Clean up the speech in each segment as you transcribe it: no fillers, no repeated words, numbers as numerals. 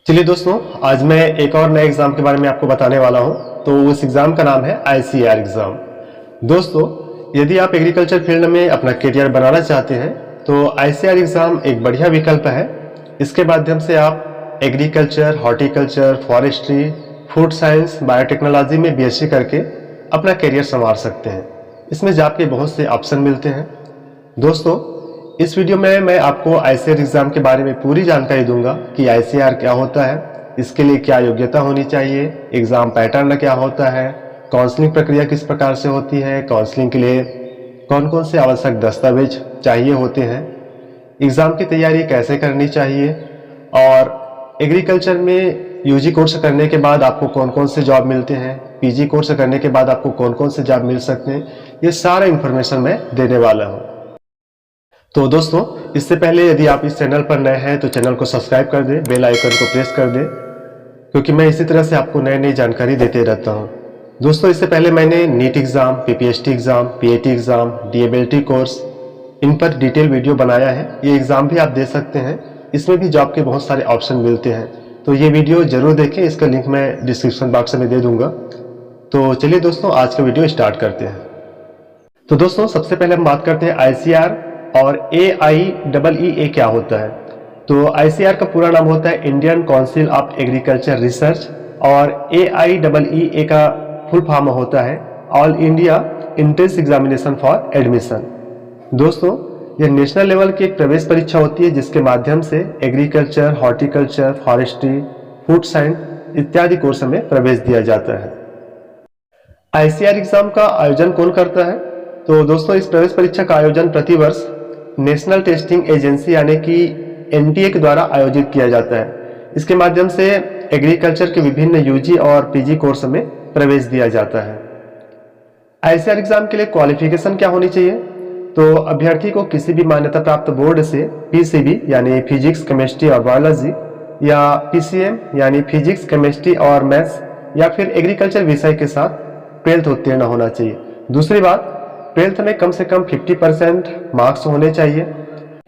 चलिए दोस्तों, आज मैं एक और नए एग्ज़ाम के बारे में आपको बताने वाला हूं। तो उस एग्ज़ाम का नाम है ICAR एग्ज़ाम। दोस्तों, यदि आप एग्रीकल्चर फील्ड में अपना करियर बनाना चाहते हैं तो ICAR एग्ज़ाम एक बढ़िया विकल्प है। इसके माध्यम से आप agriculture, horticulture, forestry, food science, biotechnology में BSc करके अपना करियर संवार सकते हैं। इसमें जॉब के बहुत से ऑप्शन मिलते हैं। दोस्तों, इस वीडियो में मैं आपको ICAR एग्ज़ाम के बारे में पूरी जानकारी दूंगा कि ICAR क्या होता है, इसके लिए क्या योग्यता होनी चाहिए, एग्ज़ाम पैटर्न क्या होता है, काउंसलिंग प्रक्रिया किस प्रकार से होती है, काउंसलिंग के लिए कौन कौन से आवश्यक दस्तावेज चाहिए होते हैं, एग्ज़ाम की तैयारी कैसे करनी चाहिए और एग्रीकल्चर में UG कोर्स करने के बाद आपको कौन कौन से जॉब मिलते हैं, PG कोर्स करने के बाद आपको कौन कौन से जॉब मिल सकते हैं, ये सारा इन्फॉर्मेशन मैं देने वाला हूँ। तो दोस्तों, इससे पहले यदि आप इस चैनल पर नए हैं तो चैनल को सब्सक्राइब कर दें, बेल आइकन को प्रेस कर दें, क्योंकि मैं इसी तरह से आपको नई नई जानकारी देते रहता हूं। दोस्तों, इससे पहले मैंने NEET exam, PPST exam, PAT exam, DABLT course, इन पर डिटेल वीडियो बनाया है। ये एग्ज़ाम भी आप दे सकते हैं। इसमें भी जॉब के बहुत सारे ऑप्शन मिलते हैं, तो ये वीडियो जरूर देखें। इसका लिंक मैं डिस्क्रिप्शन बॉक्स में दे दूंगा। तो चलिए दोस्तों, आज का वीडियो स्टार्ट करते हैं। तो दोस्तों, सबसे पहले हम बात करते हैं ICAR और AIEEE क्या होता है। तो ICAR का पूरा नाम होता है Indian council of agriculture research और AIEEE का फुल फॉर्म होता है all India entrance examination for admission. दोस्तों, यह नेशनल लेवल की एक प्रवेश परीक्षा होती है जिसके माध्यम से agriculture, horticulture, forestry, food science इत्यादि कोर्स में प्रवेश दिया जाता है। ICAR एग्जाम का आयोजन कौन करता है? तो दोस्तों, इस प्रवेश परीक्षा का आयोजन प्रतिवर्ष नेशनल टेस्टिंग एजेंसी यानी कि NTA के द्वारा आयोजित किया जाता है। इसके माध्यम से एग्रीकल्चर के विभिन्न UG और PG कोर्स में प्रवेश दिया जाता है। ICAR एग्जाम के लिए क्वालिफिकेशन क्या होनी चाहिए? तो अभ्यर्थी को किसी भी मान्यता प्राप्त बोर्ड से PCB यानी फिजिक्स, केमिस्ट्री और बायोलॉजी या PCM यानी फिजिक्स, केमिस्ट्री और मैथ्स या फिर एग्रीकल्चर विषय के साथ 12th उत्तीर्ण होना चाहिए। दूसरी बात, 12th में कम से कम 50% मार्क्स होने चाहिए।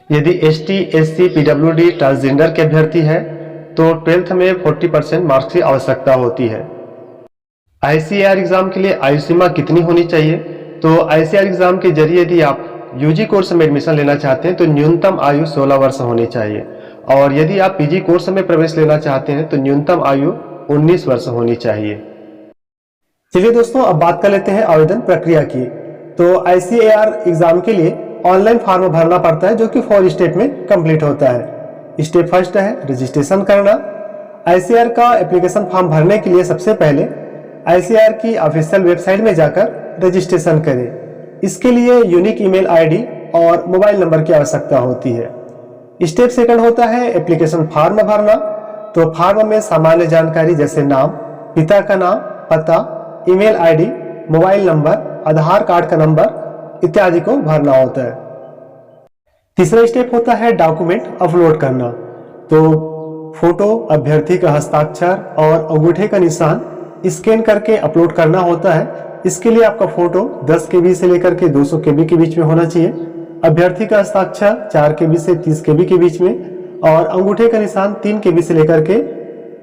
यदि ST, SC, PWD, ट्रांसजेंडर के अभ्यर्थी है तो 12th में 40% मार्क्स की आवश्यकता होती है। ICAR एग्जाम के लिए आयु सीमा कितनी होनी चाहिए? तो ICAR एग्जाम के जरिए यदि आप UG कोर्स में एडमिशन लेना चाहते हैं तो न्यूनतम आयु 16 वर्ष होनी चाहिए और यदि आप PG कोर्स में प्रवेश लेना चाहते हैं तो न्यूनतम आयु 19 वर्ष होनी चाहिए। चलिए दोस्तों, अब बात कर लेते हैं आवेदन प्रक्रिया की। तो ICAR एग्जाम के लिए ऑनलाइन फॉर्म भरना पड़ता है जो कि 4 स्टेप में कंप्लीट होता है। स्टेप फर्स्ट है रजिस्ट्रेशन करना। ICAR का एप्लीकेशन फॉर्म भरने के लिए सबसे पहले ICAR की ऑफिशियल वेबसाइट में जाकर रजिस्ट्रेशन करें। इसके लिए यूनिक ईमेल ID और मोबाइल नंबर की आवश्यकता होती है। स्टेप सेकंड होता है एप्लीकेशन फॉर्म भरना। तो फॉर्म में सामान्य जानकारी जैसे नाम, पिता का नाम, पता, ईमेल ID, मोबाइल नंबर, आधार कार्ड का नंबर इत्यादि को भरना होता है। तीसरा स्टेप होता है डॉक्यूमेंट अपलोड करना। तो फोटो, अभ्यर्थी का हस्ताक्षर और अंगूठे का निशान स्कैन करके अपलोड करना होता है। इसके लिए आपका फोटो 10 KB से लेकर के 200 KB के बीच में होना चाहिए, अभ्यर्थी का हस्ताक्षर 4 KB से 30 KB के बीच में और अंगूठे का निशान 3 KB से लेकर के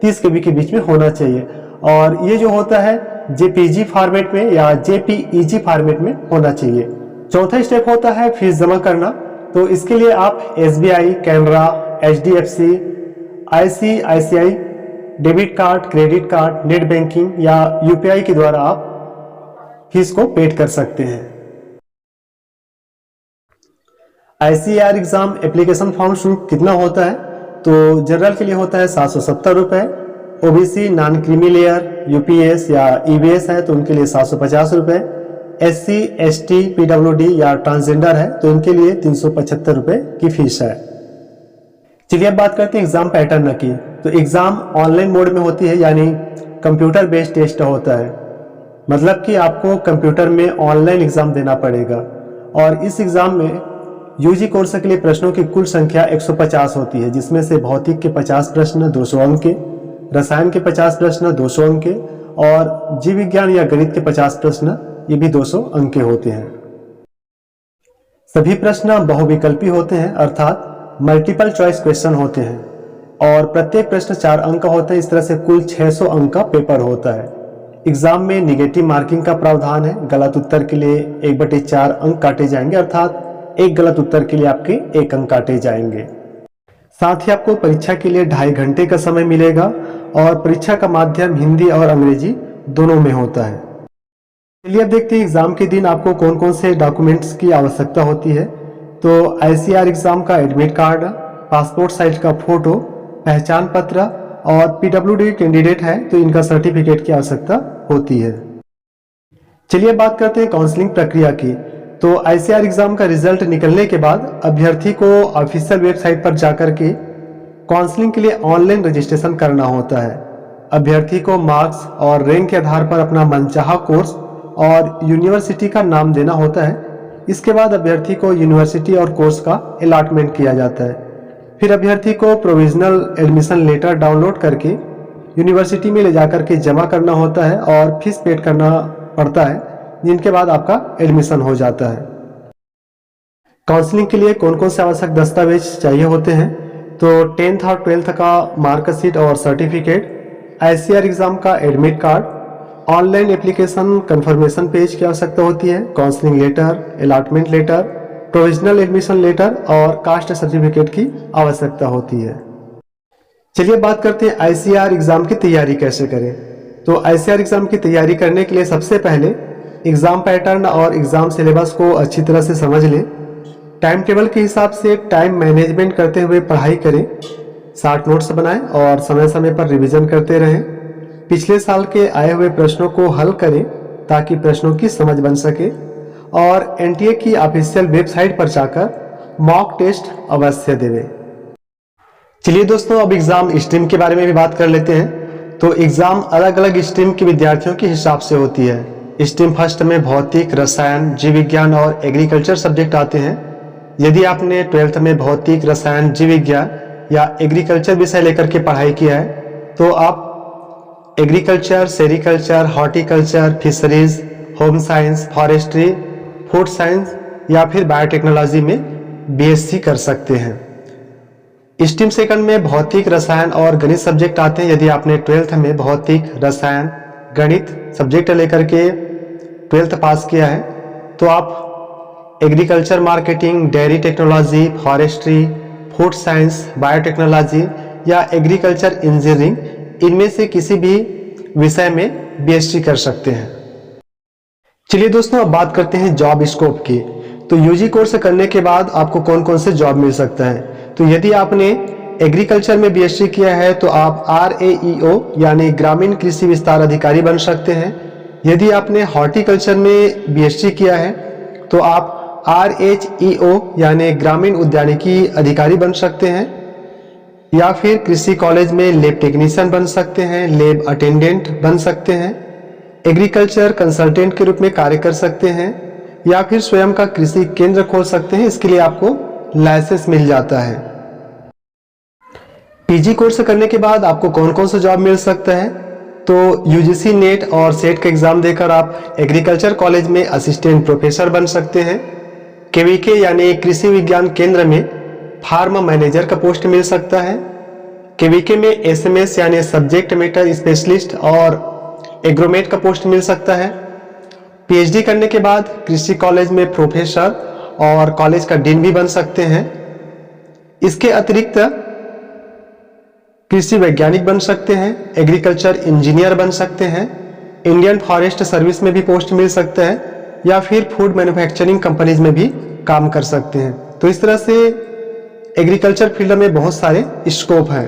30 KB के बीच में होना चाहिए। और ये जो होता है JPG फॉर्मेट में या JPEG फॉर्मेट में होना चाहिए। चौथा स्टेप होता है फीस जमा करना। तो इसके लिए आप SBI, Canara, HDFC, ICICI debit card, credit card, net banking या UPI के द्वारा आप फीस को पेड कर सकते हैं। ICAR एग्जाम एप्लीकेशन फॉर्म शुल्क कितना होता है? तो जनरल के लिए होता है 770 रुपए, OBC, non creamy layer, UPS या EBS है तो उनके लिए 750 रुपए, SC, ST, PWD या ट्रांसजेंडर है तो इनके लिए 375 रुपए की फीस है। चलिए अब बात करते हैं एग्जाम पैटर्न की। तो एग्जाम ऑनलाइन मोड में होती है यानी कंप्यूटर बेस्ड टेस्ट होता है, मतलब कि आपको कंप्यूटर में ऑनलाइन एग्जाम देना पड़ेगा। और इस एग्जाम में UG कोर्स के लिए प्रश्नों की कुल संख्या 150 होती है, जिसमें से भौतिक के 50 प्रश्न 200 अंक के, रसायन के 50 प्रश्न 200 अंक के और जीव विज्ञान या गणित के 50 प्रश्न ये भी 200 अंक के होते हैं। सभी प्रश्न बहुविकल्पी होते हैं, अर्थात मल्टीपल चॉइस क्वेश्चन होते हैं। और प्रत्येक प्रश्न 4 अंक का होता है। इस तरह से कुल 600 अंक का पेपर होता है। एग्जाम में निगेटिव मार्किंग का प्रावधान है। गलत उत्तर के लिए 1/4 अंक काटे जाएंगे, अर्थात एक गलत उत्तर के लिए आपके 1 अंक काटे जाएंगे। साथ ही आपको परीक्षा के लिए 2.5 घंटे का समय मिलेगा और परीक्षा का माध्यम हिंदी और अंग्रेजी दोनों में होता है। चलिए अब देखते हैं एग्जाम के दिन आपको कौन कौन से डॉक्यूमेंट्स की आवश्यकता होती है। तो ICAR एग्जाम का एडमिट कार्ड, पासपोर्ट साइज का फोटो, पहचान पत्र और PWD कैंडिडेट है तो इनका सर्टिफिकेट की आवश्यकता होती है। चलिए बात करते हैं काउंसलिंग प्रक्रिया की। तो ICAR एग्जाम का रिजल्ट निकलने के बाद अभ्यर्थी को ऑफिशियल वेबसाइट पर जाकर के काउंसलिंग के लिए ऑनलाइन रजिस्ट्रेशन करना होता है। अभ्यर्थी को मार्क्स और रैंक के आधार पर अपना मनचाहा कोर्स और यूनिवर्सिटी का नाम देना होता है। इसके बाद अभ्यर्थी को यूनिवर्सिटी और कोर्स का अलॉटमेंट किया जाता है। फिर अभ्यर्थी को प्रोविजनल एडमिशन लेटर डाउनलोड करके यूनिवर्सिटी में ले जाकर के जमा करना होता है और फीस पेड करना पड़ता है, जिनके बाद आपका एडमिशन हो जाता है। काउंसलिंग के लिए कौन कौन से आवश्यक दस्तावेज चाहिए होते हैं, तो 10th और 12th का मार्कशीट और सर्टिफिकेट, ICAR एग्जाम का admit card, online application confirmation page की आवश्यकता होती है, counselling letter, allotment letter, provisional admission letter और कास्ट सर्टिफिकेट की आवश्यकता होती है। चलिए बात करते हैं ICAR एग्जाम की तैयारी कैसे करें। तो ICAR एग्जाम की तैयारी करने के लिए सबसे पहले एग्जाम पैटर्न और एग्जाम सिलेबस को अच्छी तरह से समझ लें। टाइम टेबल के हिसाब से टाइम मैनेजमेंट करते हुए पढ़ाई करें, शॉर्ट नोट्स बनाएं और समय समय पर रिवीजन करते रहें। पिछले साल के आए हुए प्रश्नों को हल करें ताकि प्रश्नों की समझ बन सके और NTA की ऑफिशियल वेबसाइट पर जाकर मॉक टेस्ट अवश्य दें। चलिए दोस्तों अब एग्जाम स्ट्रीम के बारे में भी बात कर लेते हैं। तो एग्जाम अलग अलग स्ट्रीम के विद्यार्थियों के हिसाब से होती है। स्ट्रीम फर्स्ट में भौतिक, रसायन, जीव विज्ञान और एग्रीकल्चर सब्जेक्ट आते हैं। यदि आपने 12th में भौतिक, रसायन, जीव विज्ञान या एग्रीकल्चर विषय लेकर के पढ़ाई किया है तो आप agriculture, sericulture, horticulture, fisheries, home science, forestry, food science या फिर बायोटेक्नोलॉजी में BSc कर सकते हैं। स्ट्रीम सेकंड में भौतिक, रसायन और गणित सब्जेक्ट आते हैं। यदि आपने 12th में भौतिक, रसायन, गणित सब्जेक्ट लेकर के 12th पास किया है तो आप agriculture, marketing, dairy technology, forestry, food science, biotechnology या एग्रीकल्चर इंजीनियरिंग इनमें से किसी भी विषय में BSc कर सकते हैं। चलिए दोस्तों अब बात करते हैं जॉब स्कोप की। तो UG कोर्स करने के बाद आपको कौन कौन से जॉब मिल सकता है। तो यदि आपने एग्रीकल्चर में BSc किया है तो आप RAEO यानी ग्रामीण कृषि विस्तार अधिकारी बन सकते हैं। यदि आपने हॉर्टिकल्चर में BSc किया है तो आप RHEO यानी ग्रामीण उद्यानिकी अधिकारी बन सकते हैं, या फिर कृषि कॉलेज में लैब टेक्नीशियन बन सकते हैं, लैब अटेंडेंट बन सकते हैं, एग्रीकल्चर कंसल्टेंट के रूप में कार्य कर सकते हैं, या फिर स्वयं का कृषि केंद्र खोल सकते हैं। इसके लिए आपको लाइसेंस मिल जाता है। PG कोर्स करने के बाद आपको कौन कौन सा जॉब मिल सकता है, तो UGC नेट और सेट का एग्जाम देकर आप एग्रीकल्चर कॉलेज में असिस्टेंट प्रोफेसर बन सकते हैं। KVK यानी कृषि विज्ञान केंद्र में फार्म मैनेजर का पोस्ट मिल सकता है। KVK में SMS यानी सब्जेक्ट मैटर स्पेशलिस्ट और एग्रोमेट का पोस्ट मिल सकता है। PhD करने के बाद कृषि कॉलेज में प्रोफेसर और कॉलेज का डीन भी बन सकते हैं। इसके अतिरिक्त कृषि वैज्ञानिक बन सकते हैं, एग्रीकल्चर इंजीनियर बन सकते हैं, इंडियन फॉरेस्ट सर्विस में भी पोस्ट मिल सकता है, या फिर फूड मैन्युफैक्चरिंग कंपनीज में भी काम कर सकते हैं। तो इस तरह से एग्रीकल्चर फील्ड में बहुत सारे स्कोप हैं।